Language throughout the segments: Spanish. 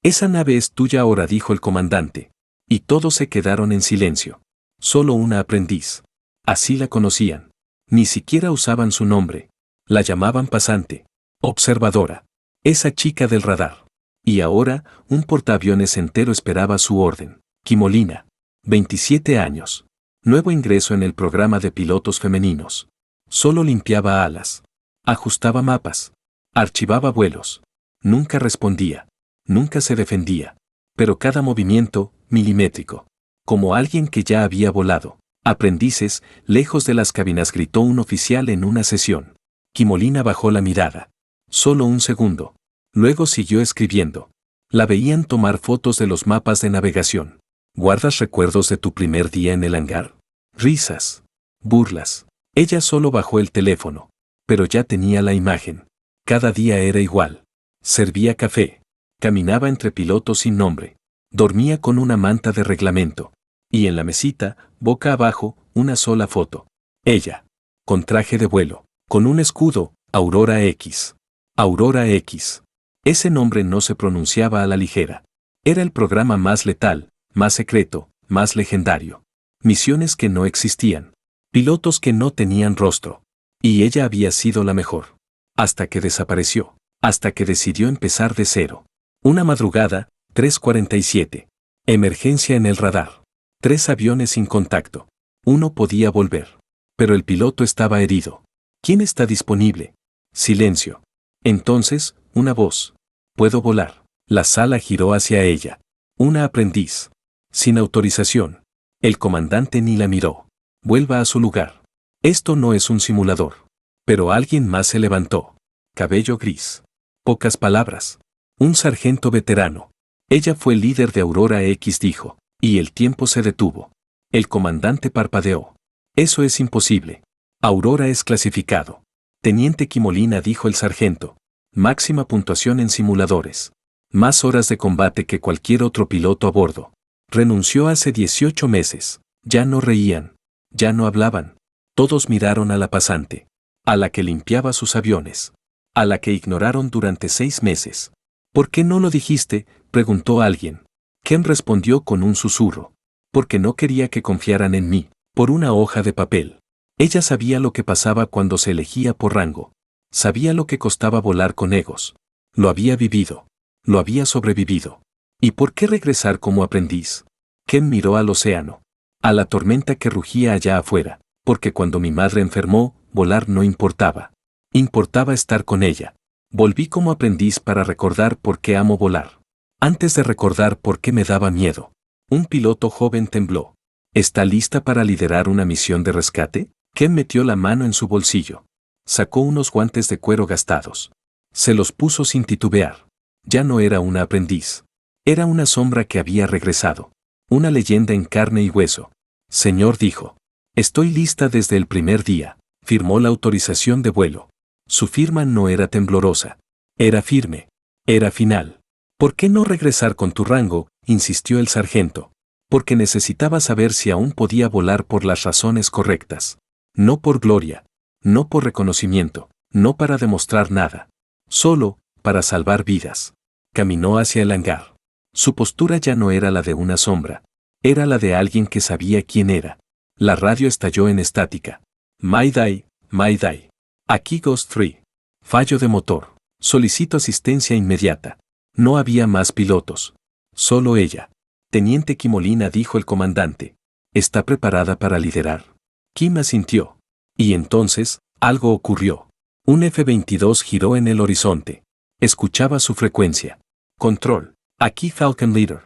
Esa nave es tuya ahora, dijo el comandante. Y todos se quedaron en silencio. Solo una aprendiz. Así la conocían. Ni siquiera usaban su nombre. La llamaban pasante. Observadora. Esa chica del radar. Y ahora, un portaaviones entero esperaba su orden. Kimolina. 27 años. Nuevo ingreso en el programa de pilotos femeninos. Solo limpiaba alas. Ajustaba mapas. Archivaba vuelos. Nunca respondía. Nunca se defendía. Pero cada movimiento, milimétrico. Como alguien que ya había volado. Aprendices, lejos de las cabinas, gritó un oficial en una sesión. Kimolina bajó la mirada. Solo un segundo. Luego siguió escribiendo. La veían tomar fotos de los mapas de navegación. ¿Guardas recuerdos de tu primer día en el hangar? Risas. Burlas. Ella solo bajó el teléfono. Pero ya tenía la imagen. Cada día era igual. Servía café. Caminaba entre pilotos sin nombre. Dormía con una manta de reglamento. Y en la mesita, boca abajo, una sola foto. Ella. Con traje de vuelo. Con un escudo, Aurora X. Aurora X. Ese nombre no se pronunciaba a la ligera. Era el programa más letal, más secreto, más legendario. Misiones que no existían. Pilotos que no tenían rostro. Y ella había sido la mejor. Hasta que desapareció. Hasta que decidió empezar de cero. Una madrugada, 3:47. Emergencia en el radar. 3 aviones sin contacto. Uno podía volver. Pero el piloto estaba herido. ¿Quién está disponible? Silencio. Entonces, una voz. ¿Puedo volar? La sala giró hacia ella. Una aprendiz. Sin autorización. El comandante ni la miró. Vuelva a su lugar. Esto no es un simulador. Pero alguien más se levantó. Cabello gris. Pocas palabras. Un sargento veterano. Ella fue el líder de Aurora X, dijo. Y el tiempo se detuvo. El comandante parpadeó. Eso es imposible. Aurora es clasificado. Teniente Kimolina, dijo el sargento. Máxima puntuación en simuladores. Más horas de combate que cualquier otro piloto a bordo. Renunció hace 18 meses. Ya no reían. Ya no hablaban. Todos miraron a la pasante. A la que limpiaba sus aviones. A la que ignoraron durante 6 meses. ¿Por qué no lo dijiste?, preguntó alguien. Ken respondió con un susurro. Porque no quería que confiaran en mí, por una hoja de papel. Ella sabía lo que pasaba cuando se elegía por rango. Sabía lo que costaba volar con egos. Lo había vivido. Lo había sobrevivido. ¿Y por qué regresar como aprendiz? Ken miró al océano. A la tormenta que rugía allá afuera. Porque cuando mi madre enfermó, volar no importaba. Importaba estar con ella. Volví como aprendiz para recordar por qué amo volar. Antes de recordar por qué me daba miedo. Un piloto joven tembló. ¿Está lista para liderar una misión de rescate? Ken metió la mano en su bolsillo. Sacó unos guantes de cuero gastados. Se los puso sin titubear. Ya no era una aprendiz. Era una sombra que había regresado. Una leyenda en carne y hueso. Señor, dijo. Estoy lista desde el primer día. Firmó la autorización de vuelo. Su firma no era temblorosa. Era firme. Era final. ¿Por qué no regresar con tu rango?, insistió el sargento. Porque necesitaba saber si aún podía volar por las razones correctas. No por gloria. No por reconocimiento. No para demostrar nada. Solo, para salvar vidas. Caminó hacia el hangar. Su postura ya no era la de una sombra. Era la de alguien que sabía quién era. La radio estalló en estática. Mayday, Mayday. Aquí Ghost 3. Fallo de motor. Solicito asistencia inmediata. No había más pilotos. Solo ella. Teniente Kimolina, dijo el comandante. ¿Está preparada para liderar? Kim asintió. Y entonces, algo ocurrió. Un F-22 giró en el horizonte. Escuchaba su frecuencia. Control. Aquí Falcon Leader.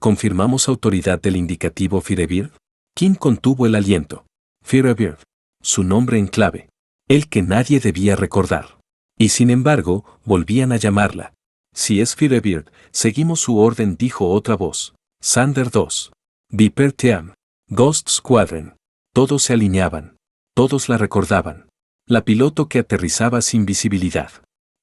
¿Confirmamos autoridad del indicativo Firebird? Kim contuvo el aliento. Firebird. Su nombre en clave. El que nadie debía recordar. Y sin embargo, volvían a llamarla. Si es Firebird, seguimos su orden, dijo otra voz. Sander 2. Viper Team. Ghost Squadron. Todos se alineaban. Todos la recordaban. La piloto que aterrizaba sin visibilidad.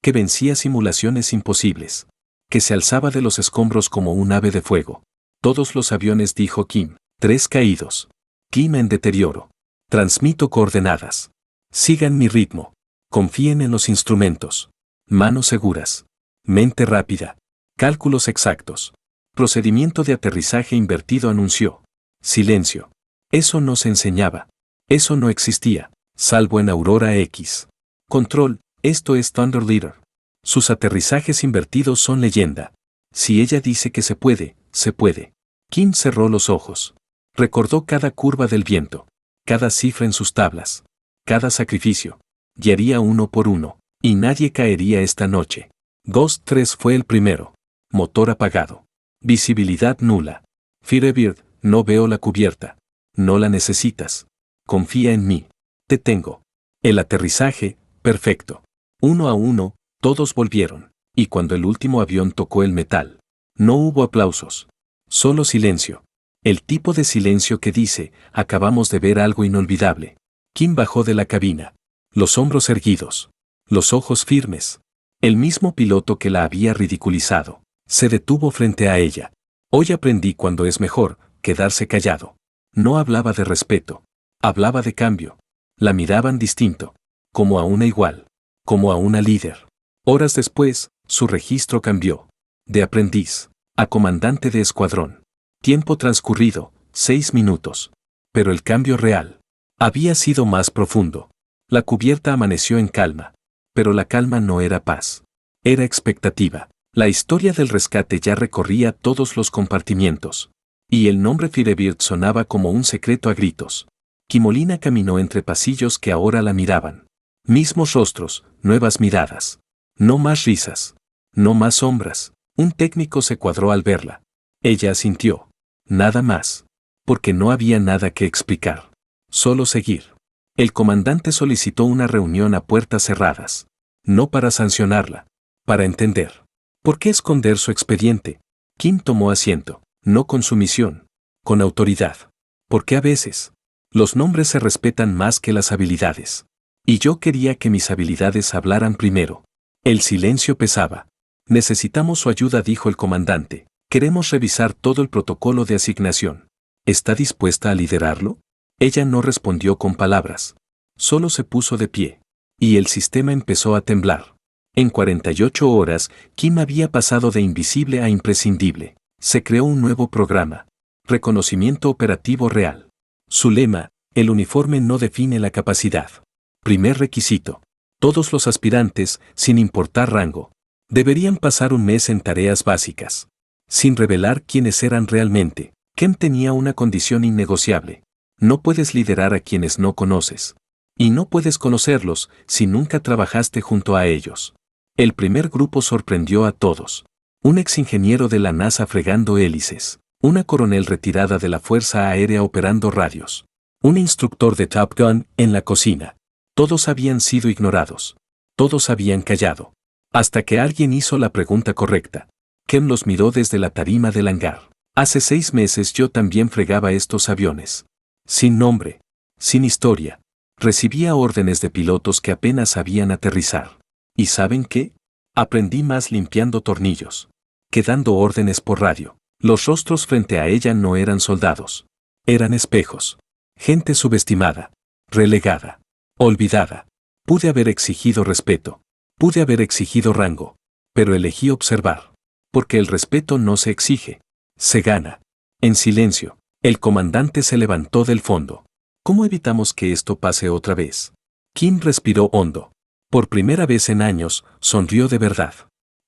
Que vencía simulaciones imposibles. Que se alzaba de los escombros como un ave de fuego. Todos los aviones, dijo Kim. 3 caídos. Kim en deterioro. Transmito coordenadas. Sigan mi ritmo. Confíen en los instrumentos. Manos seguras. Mente rápida. Cálculos exactos. Procedimiento de aterrizaje invertido anunció. Silencio. Eso no se enseñaba. Eso no existía, salvo en Aurora X. Control, esto es Thunder Leader. Sus aterrizajes invertidos son leyenda. Si ella dice que se puede, se puede. Kim cerró los ojos. Recordó cada curva del viento, cada cifra en sus tablas, cada sacrificio. Y haría uno por uno, y nadie caería esta noche. Ghost 3 fue el primero. Motor apagado. Visibilidad nula. Firebird, no veo la cubierta. No la necesitas. Confía en mí. Te tengo. El aterrizaje, perfecto. 1 a 1, todos volvieron. Y cuando el último avión tocó el metal, no hubo aplausos. Solo silencio. El tipo de silencio que dice, acabamos de ver algo inolvidable. Kim bajó de la cabina. Los hombros erguidos. Los ojos firmes. El mismo piloto que la había ridiculizado. Se detuvo frente a ella. Hoy aprendí cuando es mejor quedarse callado. No hablaba de respeto. Hablaba de cambio. La miraban distinto. Como a una igual. Como a una líder. Horas después, su registro cambió. De aprendiz a comandante de escuadrón. Tiempo transcurrido, 6 minutos. Pero el cambio real había sido más profundo. La cubierta amaneció en calma. Pero la calma no era paz. Era expectativa. La historia del rescate ya recorría todos los compartimientos. Y el nombre Firebird sonaba como un secreto a gritos. Kimolina caminó entre pasillos que ahora la miraban. Mismos rostros, nuevas miradas. No más risas. No más sombras. Un técnico se cuadró al verla. Ella asintió. Nada más. Porque no había nada que explicar. Solo seguir. El comandante solicitó una reunión a puertas cerradas. No para sancionarla. Para entender. ¿Por qué esconder su expediente? Kim tomó asiento. No con sumisión. Con autoridad. Porque a veces los nombres se respetan más que las habilidades. Y yo quería que mis habilidades hablaran primero. El silencio pesaba. Necesitamos su ayuda, dijo el comandante. Queremos revisar todo el protocolo de asignación. ¿Está dispuesta a liderarlo? Ella no respondió con palabras. Solo se puso de pie. Y el sistema empezó a temblar. En 48 horas, Kim había pasado de invisible a imprescindible. Se creó un nuevo programa. Reconocimiento operativo real. Su lema, el uniforme no define la capacidad. Primer requisito. Todos los aspirantes, sin importar rango, deberían pasar un mes en tareas básicas. Sin revelar quiénes eran realmente. Kim tenía una condición innegociable. No puedes liderar a quienes no conoces. Y no puedes conocerlos si nunca trabajaste junto a ellos. El primer grupo sorprendió a todos. Un exingeniero de la NASA fregando hélices. Una coronel retirada de la Fuerza Aérea operando radios. Un instructor de Top Gun en la cocina. Todos habían sido ignorados. Todos habían callado. Hasta que alguien hizo la pregunta correcta. Kim los miró desde la tarima del hangar. Hace 6 meses yo también fregaba estos aviones. Sin nombre. Sin historia. Recibía órdenes de pilotos que apenas sabían aterrizar. ¿Y saben qué? Aprendí más limpiando tornillos que dando órdenes por radio. Los rostros frente a ella no eran soldados. Eran espejos. Gente subestimada. Relegada. Olvidada. Pude haber exigido respeto. Pude haber exigido rango. Pero elegí observar. Porque el respeto no se exige. Se gana. En silencio, el comandante se levantó del fondo. ¿Cómo evitamos que esto pase otra vez? Kim respiró hondo. Por primera vez en años, sonrió de verdad.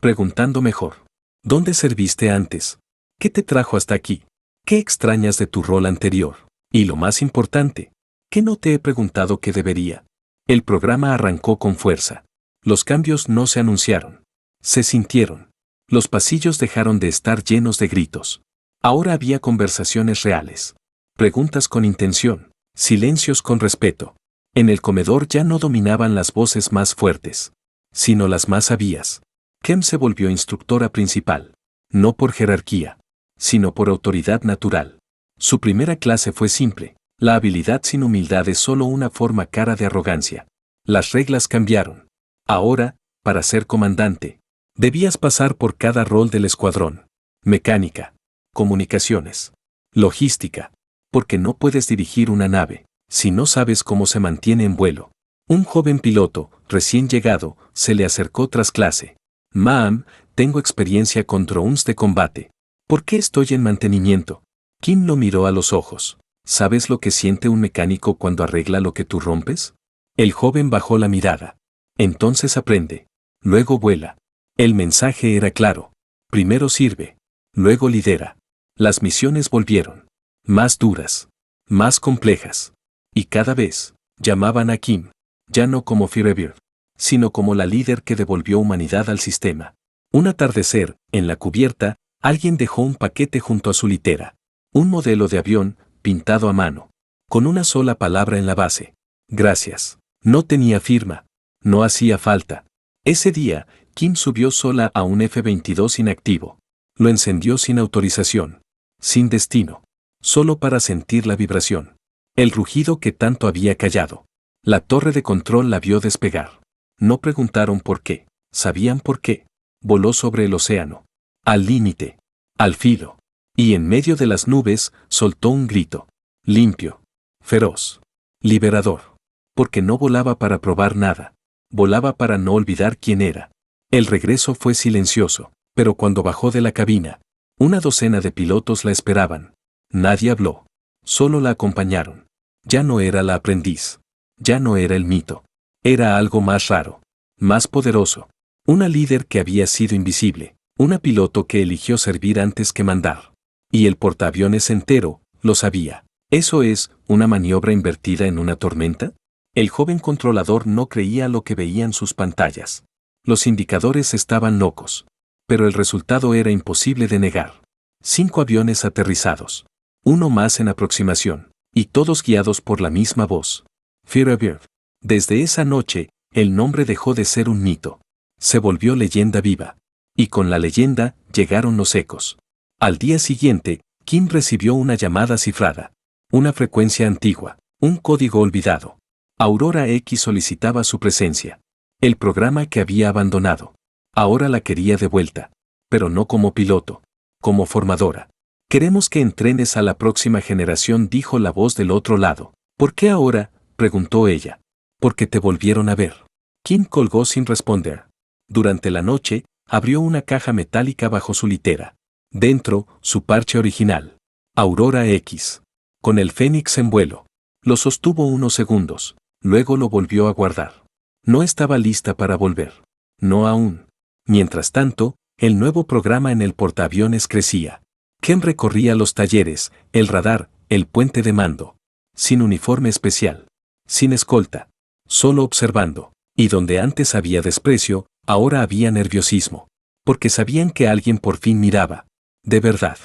Preguntando mejor. ¿Dónde serviste antes? ¿Qué te trajo hasta aquí? ¿Qué extrañas de tu rol anterior? Y lo más importante, ¿qué no te he preguntado que debería? El programa arrancó con fuerza. Los cambios no se anunciaron. Se sintieron. Los pasillos dejaron de estar llenos de gritos. Ahora había conversaciones reales. Preguntas con intención. Silencios con respeto. En el comedor ya no dominaban las voces más fuertes, sino las más sabias. Kim se volvió instructora principal. No por jerarquía, sino por autoridad natural. Su primera clase fue simple. La habilidad sin humildad es solo una forma cara de arrogancia. Las reglas cambiaron. Ahora, para ser comandante, debías pasar por cada rol del escuadrón. Mecánica, comunicaciones, logística, porque no puedes dirigir una nave si no sabes cómo se mantiene en vuelo. Un joven piloto, recién llegado, se le acercó tras clase. Ma'am, Tengo experiencia con drones de combate. ¿Por qué estoy en mantenimiento? Kim lo miró a los ojos. ¿Sabes lo que siente un mecánico cuando arregla lo que tú rompes? El joven bajó la mirada. Entonces aprende. Luego vuela. El mensaje era claro. Primero sirve. Luego lidera. Las misiones volvieron. Más duras. Más complejas. Y cada vez, llamaban a Kim. Ya no como Firebird, sino como la líder que devolvió humanidad al sistema. Un atardecer, en la cubierta, alguien dejó un paquete junto a su litera. Un modelo de avión, pintado a mano. Con una sola palabra en la base. Gracias. No tenía firma. No hacía falta. Ese día, Kim subió sola a un F-22 inactivo. Lo encendió sin autorización. Sin destino. Solo para sentir la vibración. El rugido que tanto había callado. La torre de control la vio despegar. No preguntaron por qué. Sabían por qué. Voló sobre el océano. Al límite. Al filo. Y en medio de las nubes, soltó un grito. Limpio. Feroz. Liberador. Porque no volaba para probar nada. Volaba para no olvidar quién era. El regreso fue silencioso, pero cuando bajó de la cabina, una docena de pilotos la esperaban. Nadie habló. Solo la acompañaron. Ya no era la aprendiz. Ya no era el mito. Era algo más raro. Más poderoso. Una líder que había sido invisible. Una piloto que eligió servir antes que mandar. Y el portaaviones entero, lo sabía. ¿Eso es una maniobra invertida en una tormenta? El joven controlador no creía lo que veían sus pantallas. Los indicadores estaban locos. Pero el resultado era imposible de negar. 5 aviones aterrizados. Uno más en aproximación. Y todos guiados por la misma voz. Firebird. Desde esa noche, el nombre dejó de ser un mito. Se volvió leyenda viva. Y con la leyenda, llegaron los ecos. Al día siguiente, Kim recibió una llamada cifrada. Una frecuencia antigua. Un código olvidado. Aurora X solicitaba su presencia. El programa que había abandonado. Ahora la quería de vuelta. Pero no como piloto. Como formadora. Queremos que entrenes a la próxima generación, dijo la voz del otro lado. ¿Por qué ahora?, preguntó ella. Porque te volvieron a ver. Kim colgó sin responder. Durante la noche, abrió una caja metálica bajo su litera. Dentro, su parche original. Aurora X. Con el Fénix en vuelo. Lo sostuvo unos segundos. Luego lo volvió a guardar. No estaba lista para volver. No aún. Mientras tanto, el nuevo programa en el portaaviones crecía. Kim recorría los talleres, el radar, el puente de mando. Sin uniforme especial. Sin escolta. Solo observando. Y donde antes había desprecio, ahora había nerviosismo. Porque sabían que alguien por fin miraba. De verdad.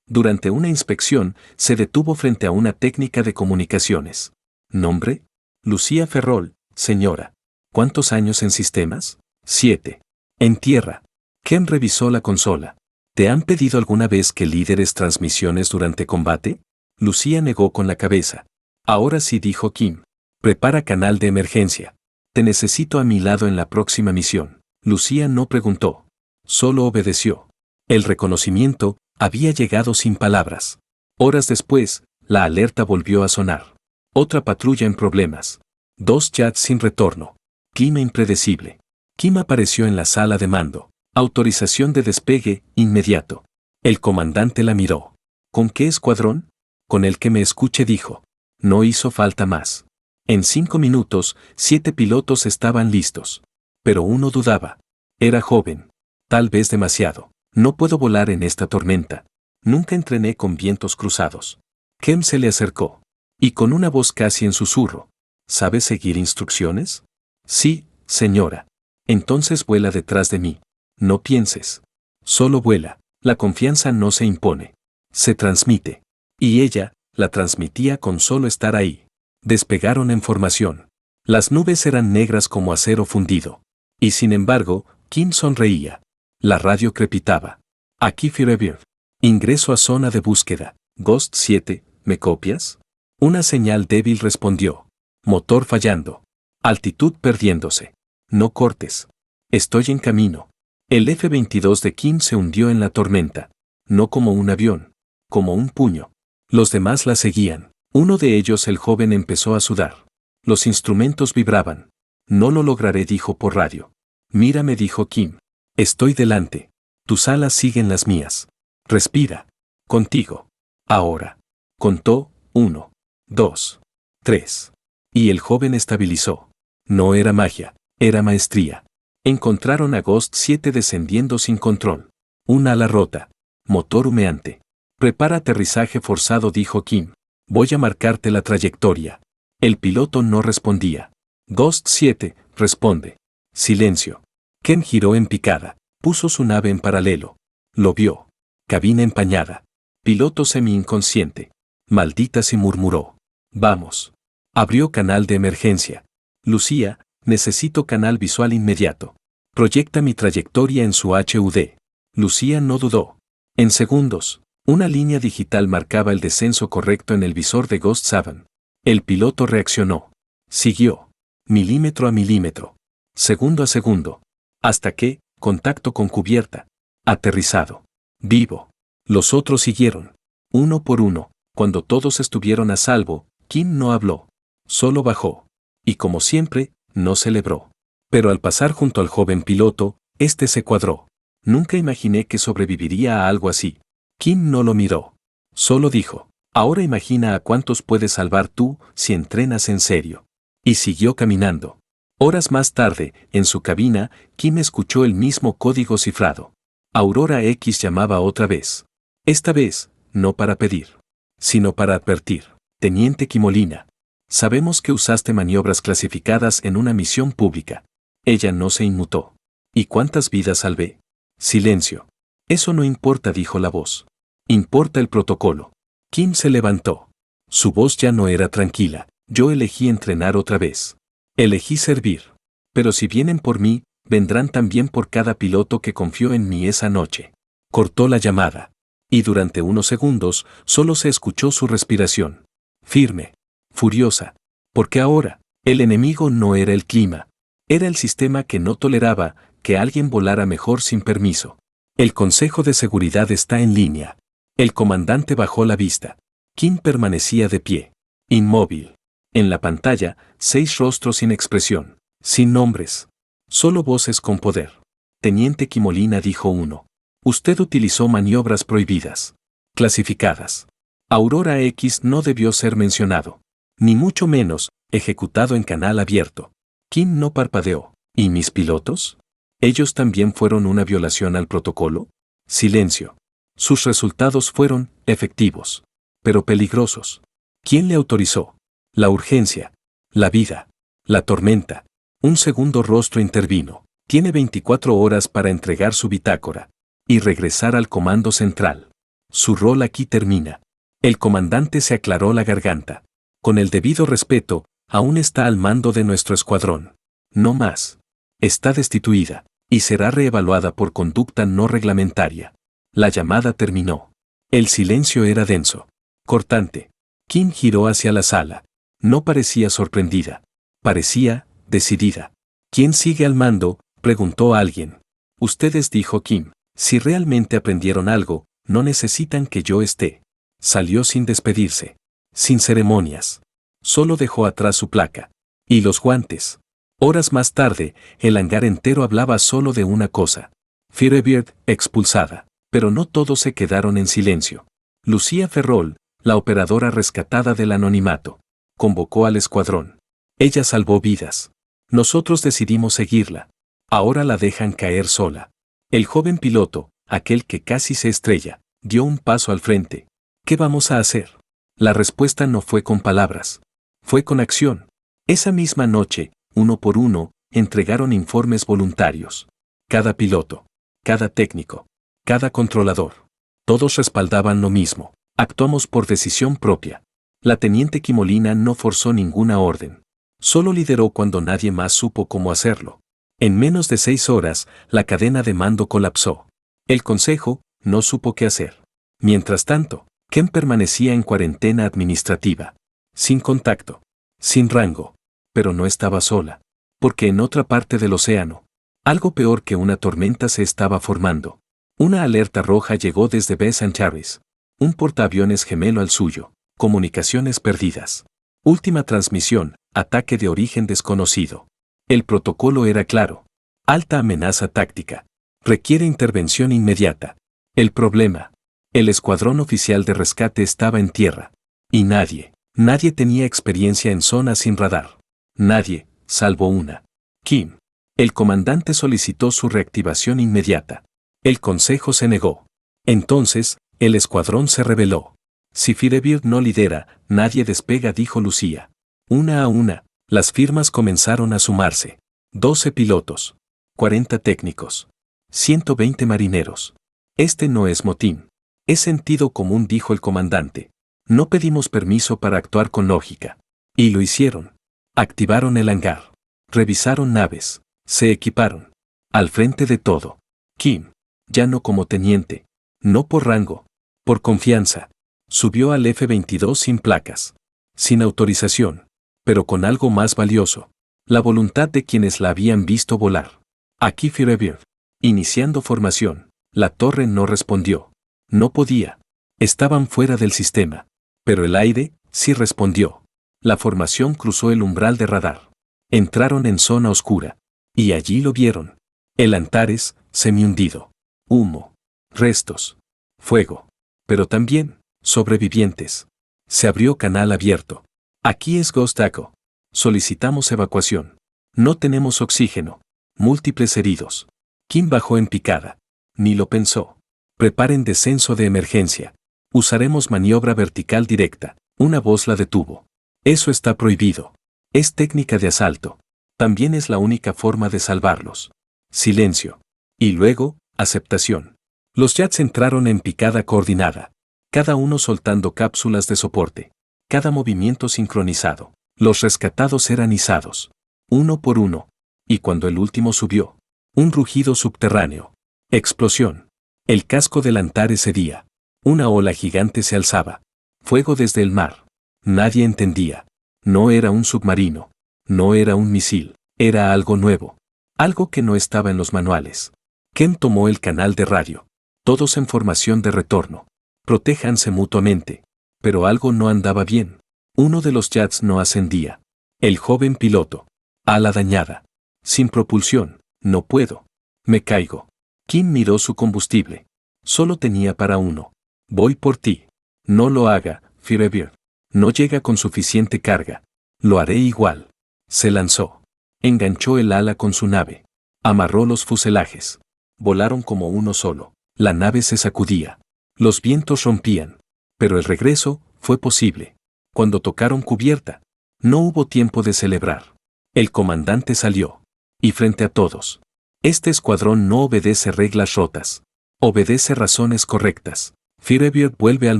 Durante una inspección, se detuvo frente a una técnica de comunicaciones. ¿Nombre? Lucía Ferrol, señora. ¿Cuántos años en sistemas? 7. En tierra. Kim revisó la consola. ¿Te han pedido alguna vez que lideres transmisiones durante combate? Lucía negó con la cabeza. Ahora sí, dijo Kim. Prepara canal de emergencia. Te necesito a mi lado en la próxima misión. Lucía no preguntó. Solo obedeció. El reconocimiento había llegado sin palabras. Horas después, la alerta volvió a sonar. Otra patrulla en problemas. 2 jets sin retorno. Clima impredecible. Kim apareció en la sala de mando. Autorización de despegue, inmediato. El comandante la miró. ¿Con qué escuadrón? Con el que me escuche, dijo. No hizo falta más. En 5 minutos, 7 pilotos estaban listos. Pero uno dudaba. Era joven. Tal vez demasiado. No puedo volar en esta tormenta. Nunca entrené con vientos cruzados. Kim se le acercó. Y con una voz casi en susurro. ¿Sabe seguir instrucciones? Sí, señora. Entonces vuela detrás de mí. No pienses. Solo vuela. La confianza no se impone. Se transmite. Y ella, la transmitía con solo estar ahí. Despegaron en formación. Las nubes eran negras como acero fundido. Y sin embargo, Kim sonreía. La radio crepitaba. Aquí Firebird. Ingreso a zona de búsqueda. Ghost 7, ¿me copias? Una señal débil respondió. Motor fallando. Altitud perdiéndose. No cortes. Estoy en camino. El F-22 de Kim se hundió en la tormenta. No como un avión. Como un puño. Los demás la seguían. Uno de ellos, el joven, empezó a sudar. Los instrumentos vibraban. No lo lograré, dijo por radio. Mírame, dijo Kim. Estoy delante. Tus alas siguen las mías. Respira. Contigo. Ahora. Contó, 1, 2, 3. Y el joven estabilizó. No era magia, era maestría. Encontraron a Ghost 7 descendiendo sin control. Un ala rota. Motor humeante. Prepara aterrizaje forzado, dijo Kim. Voy a marcarte la trayectoria. El piloto no respondía. Ghost 7, responde. Silencio. Ken giró en picada. Puso su nave en paralelo. Lo vio. Cabina empañada. Piloto semi-inconsciente. Maldita, se murmuró. Vamos. Abrió canal de emergencia. Lucía, necesito canal visual inmediato. Proyecta mi trayectoria en su HUD. Lucía no dudó. En segundos, una línea digital marcaba el descenso correcto en el visor de Ghost 7. El piloto reaccionó. Siguió. Milímetro a milímetro. Segundo a segundo. Hasta que, contacto con cubierta. Aterrizado. Vivo. Los otros siguieron. Uno por uno. Cuando todos estuvieron a salvo, Kim no habló. Solo bajó. Y como siempre, no celebró. Pero al pasar junto al joven piloto, este se cuadró. Nunca imaginé que sobreviviría a algo así. Kim no lo miró. Solo dijo, ahora imagina a cuántos puedes salvar tú si entrenas en serio. Y siguió caminando. Horas más tarde, en su cabina, Kim escuchó el mismo código cifrado. Aurora X llamaba otra vez. Esta vez, no para pedir, sino para advertir. Teniente Kimolina. Sabemos que usaste maniobras clasificadas en una misión pública. Ella no se inmutó. ¿Y cuántas vidas salvé? Silencio. Eso no importa, dijo la voz. Importa el protocolo. Kim se levantó. Su voz ya no era tranquila. Yo elegí entrenar otra vez. Elegí servir. Pero si vienen por mí, vendrán también por cada piloto que confió en mí esa noche. Cortó la llamada. Y durante unos segundos, solo se escuchó su respiración. Firme. Furiosa. Porque ahora, el enemigo no era el clima. Era el sistema que no toleraba que alguien volara mejor sin permiso. El Consejo de Seguridad está en línea. El comandante bajó la vista. Kim permanecía de pie. Inmóvil. En la pantalla, 6 rostros sin expresión. Sin nombres. Solo voces con poder. Teniente Kimolina, dijo uno. Usted utilizó maniobras prohibidas. Clasificadas. Aurora X no debió ser mencionado. Ni mucho menos, ejecutado en canal abierto. Kim no parpadeó. ¿Y mis pilotos? ¿Ellos también fueron una violación al protocolo? Silencio. Sus resultados fueron efectivos, pero peligrosos. ¿Quién le autorizó? La urgencia. La vida. La tormenta. Un segundo rostro intervino. Tiene 24 horas para entregar su bitácora y regresar al comando central. Su rol aquí termina. El comandante se aclaró la garganta. Con el debido respeto, aún está al mando de nuestro escuadrón. No más. Está destituida y será reevaluada por conducta no reglamentaria. La llamada terminó. El silencio era denso. Cortante. Kim giró hacia la sala. No parecía sorprendida. Parecía decidida. ¿Quién sigue al mando?, preguntó alguien. Ustedes, dijo Kim. Si realmente aprendieron algo, no necesitan que yo esté. Salió sin despedirse. Sin ceremonias. Solo dejó atrás su placa. Y los guantes. Horas más tarde, el hangar entero hablaba solo de una cosa. Firebird, expulsada. Pero no todos se quedaron en silencio. Lucía Ferrol, la operadora rescatada del anonimato, convocó al escuadrón. Ella salvó vidas. Nosotros decidimos seguirla. Ahora la dejan caer sola. El joven piloto, aquel que casi se estrella, dio un paso al frente. ¿Qué vamos a hacer? La respuesta no fue con palabras. Fue con acción. Esa misma noche, uno por uno, entregaron informes voluntarios. Cada piloto, cada técnico, cada controlador. Todos respaldaban lo mismo. Actuamos por decisión propia. La teniente Kimolina no forzó ninguna orden. Solo lideró cuando nadie más supo cómo hacerlo. En menos de 6 horas, la cadena de mando colapsó. El consejo no supo qué hacer. Mientras tanto, Ken permanecía en cuarentena administrativa. Sin contacto. Sin rango. Pero no estaba sola. Porque en otra parte del océano, algo peor que una tormenta se estaba formando. Una alerta roja llegó desde Bess and Charis. Un portaaviones gemelo al suyo. Comunicaciones perdidas. Última transmisión, ataque de origen desconocido. El protocolo era claro. Alta amenaza táctica. Requiere intervención inmediata. El problema. El escuadrón oficial de rescate estaba en tierra. Y nadie tenía experiencia en zonas sin radar. Nadie, salvo una. Kim. El comandante solicitó su reactivación inmediata. El consejo se negó. Entonces, el escuadrón se rebeló. Si Firebird no lidera, nadie despega, dijo Lucía. Una a una, las firmas comenzaron a sumarse. 12 pilotos. 40 técnicos. 120 marineros. Este no es motín. Es sentido común, dijo el comandante. No pedimos permiso para actuar con lógica. Y lo hicieron. Activaron el hangar. Revisaron naves. Se equiparon. Al frente de todo. Kim, ya no como teniente. No por rango. Por confianza. Subió al F-22 sin placas. Sin autorización. Pero con algo más valioso. La voluntad de quienes la habían visto volar. Aquí Firebird. Iniciando formación. La torre no respondió. No podía. Estaban fuera del sistema. Pero el aire sí respondió. La formación cruzó el umbral de radar. Entraron en zona oscura. Y allí lo vieron. El Antares, semi-hundido. Humo. Restos. Fuego. Pero también, sobrevivientes. Se abrió canal abierto. Aquí es Ghost Echo. Solicitamos evacuación. No tenemos oxígeno. Múltiples heridos. Kim bajó en picada. Ni lo pensó. Preparen descenso de emergencia. Usaremos maniobra vertical directa. Una voz la detuvo. Eso está prohibido. Es técnica de asalto. También es la única forma de salvarlos. Silencio. Y luego, aceptación. Los jets entraron en picada coordinada. Cada uno soltando cápsulas de soporte. Cada movimiento sincronizado. Los rescatados eran izados. Uno por uno. Y cuando el último subió. Un rugido subterráneo. Explosión. El casco del Antares cedía. Una ola gigante se alzaba. Fuego desde el mar. Nadie entendía. No era un submarino. No era un misil. Era algo nuevo. Algo que no estaba en los manuales. Ken tomó el canal de radio. Todos en formación de retorno. Protéjanse mutuamente. Pero algo no andaba bien. Uno de los jets no ascendía. El joven piloto. Ala dañada. Sin propulsión. No puedo. Me caigo. Kim miró su combustible. Solo tenía para uno. Voy por ti. No lo haga, Firebird. No llega con suficiente carga. Lo haré igual. Se lanzó. Enganchó el ala con su nave. Amarró los fuselajes. Volaron como uno solo. La nave se sacudía. Los vientos rompían. Pero el regreso fue posible. Cuando tocaron cubierta, no hubo tiempo de celebrar. El comandante salió. Y frente a todos. Este escuadrón no obedece reglas rotas. Obedece razones correctas. Firebird vuelve al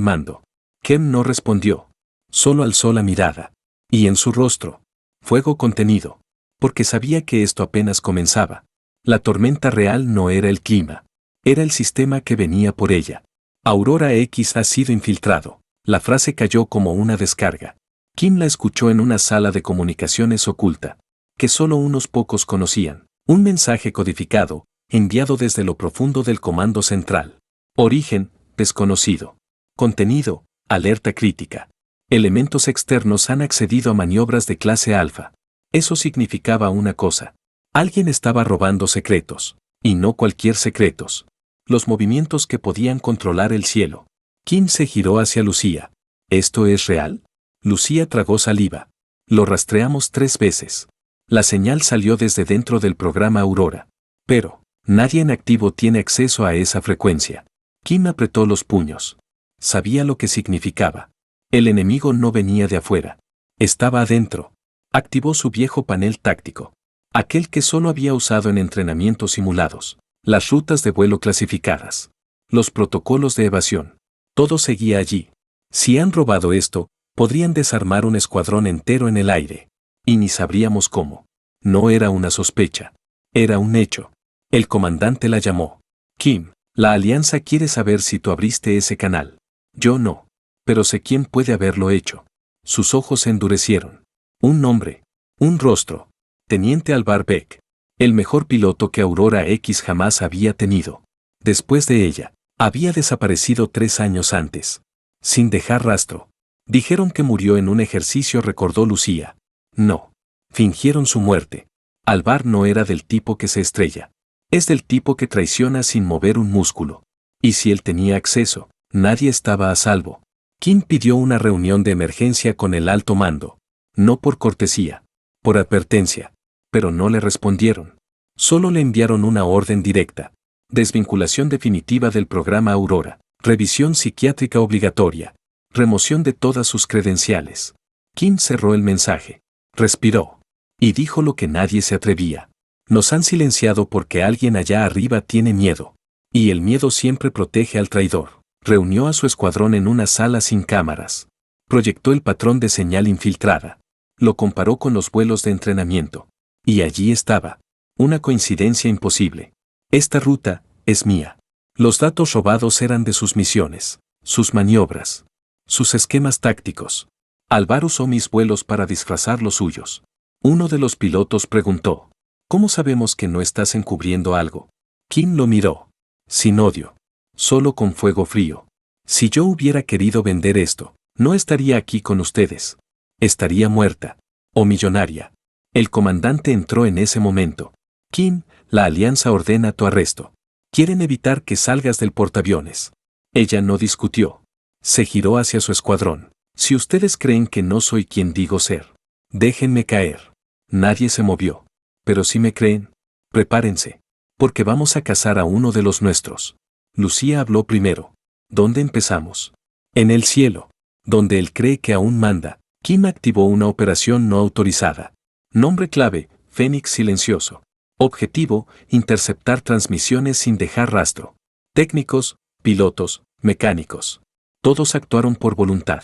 mando. Kem no respondió. Solo alzó la mirada. Y en su rostro, fuego contenido. Porque sabía que esto apenas comenzaba. La tormenta real no era el clima. Era el sistema que venía por ella. Aurora X ha sido infiltrado. La frase cayó como una descarga. Kim la escuchó en una sala de comunicaciones oculta, que solo unos pocos conocían. Un mensaje codificado, enviado desde lo profundo del comando central. Origen, desconocido. Contenido, alerta crítica. Elementos externos han accedido a maniobras de clase alfa. Eso significaba una cosa. Alguien estaba robando secretos. Y no cualquier secretos. Los movimientos que podían controlar el cielo. Kim se giró hacia Lucía. ¿Esto es real? Lucía tragó saliva. Lo rastreamos 3 veces. La señal salió desde dentro del programa Aurora. Pero, nadie en activo tiene acceso a esa frecuencia. Kim apretó los puños. Sabía lo que significaba. El enemigo no venía de afuera. Estaba adentro. Activó su viejo panel táctico. Aquel que solo había usado en entrenamientos simulados. Las rutas de vuelo clasificadas. Los protocolos de evasión. Todo seguía allí. Si han robado esto, podrían desarmar un escuadrón entero en el aire. Y ni sabríamos cómo. No era una sospecha. Era un hecho. El comandante la llamó. Kim, la alianza quiere saber si tú abriste ese canal. Yo no. Pero sé quién puede haberlo hecho. Sus ojos se endurecieron. Un nombre. Un rostro. Teniente Alvar Beck. El mejor piloto que Aurora X jamás había tenido. Después de ella, había desaparecido 3 años antes. Sin dejar rastro. Dijeron que murió en un ejercicio, recordó Lucía. No. Fingieron su muerte. Alvar no era del tipo que se estrella. Es del tipo que traiciona sin mover un músculo. Y si él tenía acceso, nadie estaba a salvo. Kim pidió una reunión de emergencia con el alto mando. No por cortesía, por advertencia. Pero no le respondieron. Solo le enviaron una orden directa. Desvinculación definitiva del programa Aurora. Revisión psiquiátrica obligatoria. Remoción de todas sus credenciales. Kim cerró el mensaje. Respiró. Y dijo lo que nadie se atrevía. Nos han silenciado porque alguien allá arriba tiene miedo. Y el miedo siempre protege al traidor. Reunió a su escuadrón en una sala sin cámaras. Proyectó el patrón de señal infiltrada. Lo comparó con los vuelos de entrenamiento. Y allí estaba. Una coincidencia imposible. Esta ruta es mía. Los datos robados eran de sus misiones, sus maniobras, sus esquemas tácticos. Alvar usó mis vuelos para disfrazar los suyos. Uno de los pilotos preguntó: ¿cómo sabemos que no estás encubriendo algo? Kim lo miró. Sin odio. Solo con fuego frío. Si yo hubiera querido vender esto, no estaría aquí con ustedes. Estaría muerta. O millonaria. El comandante entró en ese momento. Kim, la alianza ordena tu arresto. Quieren evitar que salgas del portaaviones. Ella no discutió. Se giró hacia su escuadrón. Si ustedes creen que no soy quien digo ser, déjenme caer. Nadie se movió. Pero si me creen, prepárense. Porque vamos a cazar a uno de los nuestros. Lucía habló primero. ¿Dónde empezamos? En el cielo. Donde él cree que aún manda. Kim activó una operación no autorizada. Nombre clave: Fénix Silencioso. Objetivo: interceptar transmisiones sin dejar rastro. Técnicos, pilotos, mecánicos. Todos actuaron por voluntad.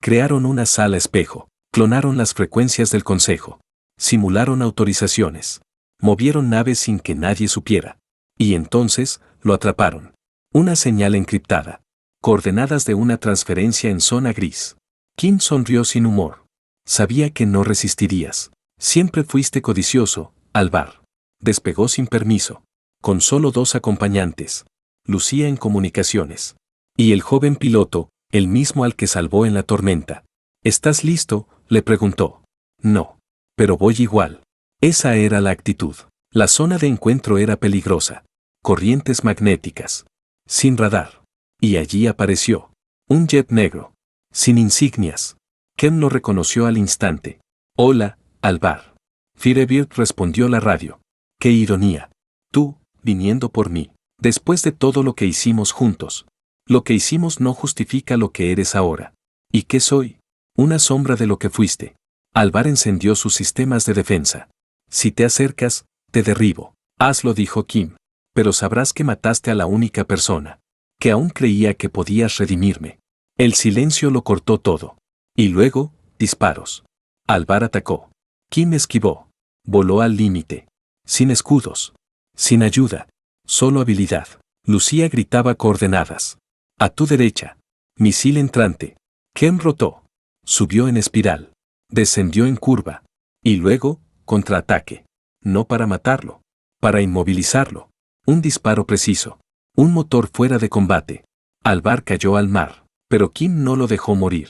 Crearon una sala espejo. Clonaron las frecuencias del consejo. Simularon autorizaciones. Movieron naves sin que nadie supiera. Y entonces, lo atraparon. Una señal encriptada. Coordenadas de una transferencia en zona gris. Kim sonrió sin humor. Sabía que no resistirías. Siempre fuiste codicioso, Alvar. Despegó sin permiso. Con solo 2 acompañantes. Lucía en comunicaciones. Y el joven piloto, el mismo al que salvó en la tormenta. ¿Estás listo?, le preguntó. No. Pero voy igual. Esa era la actitud. La zona de encuentro era peligrosa. Corrientes magnéticas. Sin radar. Y allí apareció. Un jet negro. Sin insignias. Ken lo reconoció al instante. Hola, Alvar. Firebird respondió la radio. ¡Qué ironía! Tú, viniendo por mí. Después de todo lo que hicimos juntos. Lo que hicimos no justifica lo que eres ahora. ¿Y qué soy? Una sombra de lo que fuiste. Alvar encendió sus sistemas de defensa. Si te acercas, te derribo. Hazlo, dijo Kim. Pero sabrás que mataste a la única persona que aún creía que podías redimirme. El silencio lo cortó todo. Y luego, disparos. Alvar atacó. Kim esquivó. Voló al límite. Sin escudos. Sin ayuda. Solo habilidad. Lucía gritaba coordenadas. A tu derecha. Misil entrante. Kim rotó. Subió en espiral. Descendió en curva. Y luego, contraataque. No para matarlo. Para inmovilizarlo. Un disparo preciso. Un motor fuera de combate. Alvar cayó al mar. Pero Kim no lo dejó morir.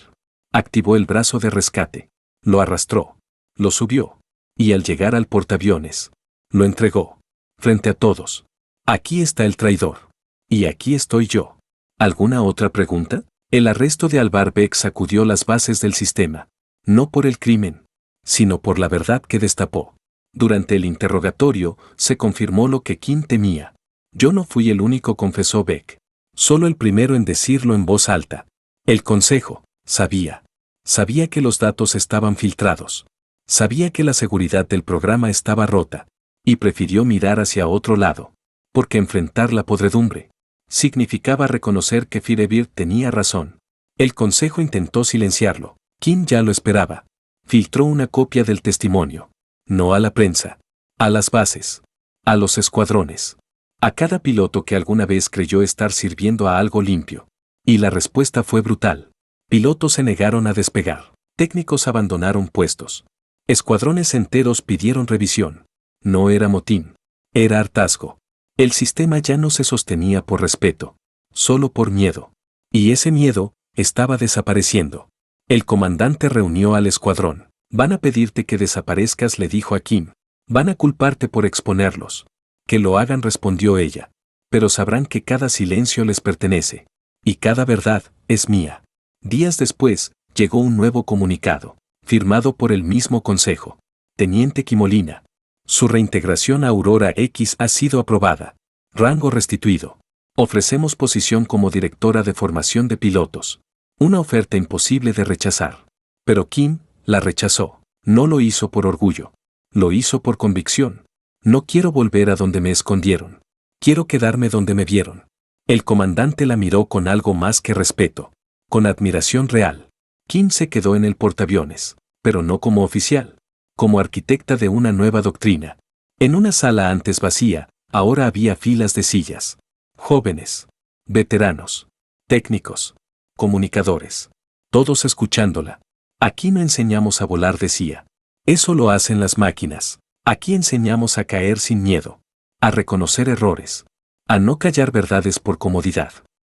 Activó el brazo de rescate. Lo arrastró. Lo subió. Y al llegar al portaaviones, lo entregó. Frente a todos. Aquí está el traidor. Y aquí estoy yo. ¿Alguna otra pregunta? El arresto de Alvar Beck sacudió las bases del sistema. No por el crimen, sino por la verdad que destapó. Durante el interrogatorio, se confirmó lo que Kim temía. Yo no fui el único, confesó Beck. Solo el primero en decirlo en voz alta. El consejo, sabía. Sabía que los datos estaban filtrados. Sabía que la seguridad del programa estaba rota. Y prefirió mirar hacia otro lado. Porque enfrentar la podredumbre significaba reconocer que Firebird tenía razón. El consejo intentó silenciarlo. Kim ya lo esperaba. Filtró una copia del testimonio. No a la prensa. A las bases. A los escuadrones. A cada piloto que alguna vez creyó estar sirviendo a algo limpio. Y la respuesta fue brutal. Pilotos se negaron a despegar. Técnicos abandonaron puestos. Escuadrones enteros pidieron revisión. No era motín. Era hartazgo. El sistema ya no se sostenía por respeto. Solo por miedo. Y ese miedo estaba desapareciendo. El comandante reunió al escuadrón. Van a pedirte que desaparezcas, le dijo a Kim. Van a culparte por exponerlos. Que lo hagan, respondió ella. Pero sabrán que cada silencio les pertenece. Y cada verdad es mía. Días después, llegó un nuevo comunicado, firmado por el mismo consejo. Teniente Kimolina. Su reintegración a Aurora X ha sido aprobada. Rango restituido. Ofrecemos posición como directora de formación de pilotos. Una oferta imposible de rechazar. Pero Kim la rechazó. No lo hizo por orgullo. Lo hizo por convicción. No quiero volver a donde me escondieron. Quiero quedarme donde me vieron. El comandante la miró con algo más que respeto. Con admiración real. Kim se quedó en el portaaviones, pero no como oficial. Como arquitecta de una nueva doctrina. En una sala antes vacía, ahora había filas de sillas. Jóvenes. Veteranos. Técnicos. Comunicadores. Todos escuchándola. Aquí no enseñamos a volar, decía. Eso lo hacen las máquinas. Aquí enseñamos a caer sin miedo. A reconocer errores. A no callar verdades por comodidad.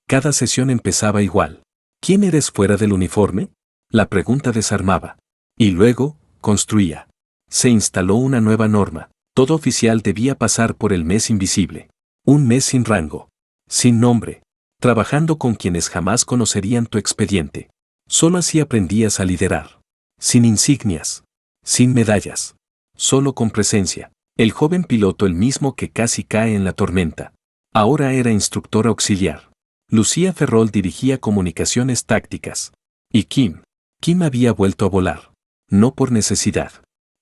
Cada sesión empezaba igual. ¿Quién eres fuera del uniforme? La pregunta desarmaba. Y luego, construía. Se instaló una nueva norma. Todo oficial debía pasar por el mes invisible. Un mes sin rango. Sin nombre. Trabajando con quienes jamás conocerían tu expediente. Solo así aprendías a liderar. Sin insignias. Sin medallas. Solo con presencia. El joven piloto, el mismo que casi cae en la tormenta. Ahora era instructor auxiliar. Lucía Ferrol dirigía comunicaciones tácticas. Y Kim había vuelto a volar. No por necesidad.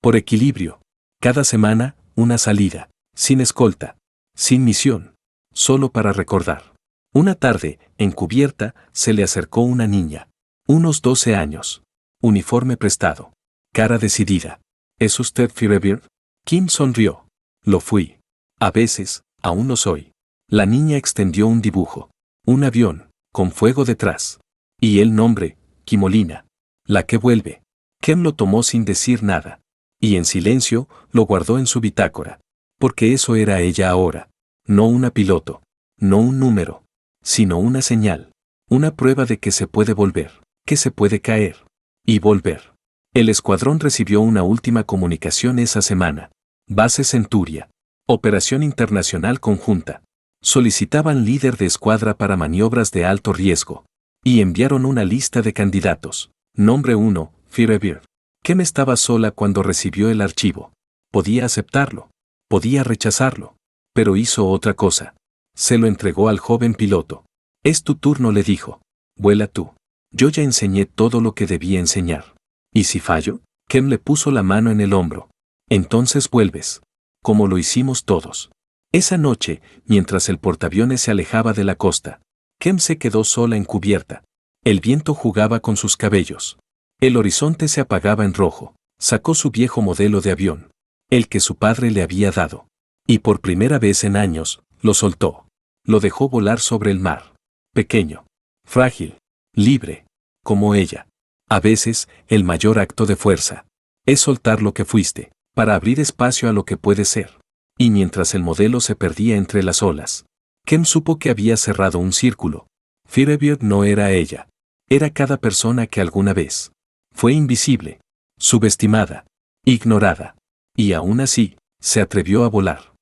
Por equilibrio. Cada semana, una salida. Sin escolta. Sin misión. Solo para recordar. Una tarde, en cubierta, se le acercó una niña. Unos 12 años. Uniforme prestado. Cara decidida. ¿Es usted Firebird? Kim sonrió. Lo fui. A veces, aún lo soy. La niña extendió un dibujo. Un avión, con fuego detrás. Y el nombre, Kimolina. La que vuelve. Kim lo tomó sin decir nada. Y en silencio, lo guardó en su bitácora. Porque eso era ella ahora. No una piloto. No un número. Sino una señal. Una prueba de que se puede volver. Que se puede caer. Y volver. El escuadrón recibió una última comunicación esa semana. Base Centuria. Operación internacional conjunta. Solicitaban líder de escuadra para maniobras de alto riesgo. Y enviaron una lista de candidatos. Nombre 1, Firebird. Kim estaba sola cuando recibió el archivo. Podía aceptarlo. Podía rechazarlo. Pero hizo otra cosa. Se lo entregó al joven piloto. Es tu turno, le dijo. Vuela tú. Yo ya enseñé todo lo que debía enseñar. ¿Y si fallo? Kim le puso la mano en el hombro. Entonces vuelves. Como lo hicimos todos. Esa noche, mientras el portaaviones se alejaba de la costa, Kim se quedó sola en cubierta. El viento jugaba con sus cabellos. El horizonte se apagaba en rojo. Sacó su viejo modelo de avión. El que su padre le había dado. Y por primera vez en años, lo soltó. Lo dejó volar sobre el mar. Pequeño. Frágil. Libre. Como ella. A veces, el mayor acto de fuerza es soltar lo que fuiste, para abrir espacio a lo que puede ser. Y mientras el modelo se perdía entre las olas, Kim supo que había cerrado un círculo. Firebird no era ella. Era cada persona que alguna vez fue invisible, subestimada, ignorada. Y aún así, se atrevió a volar.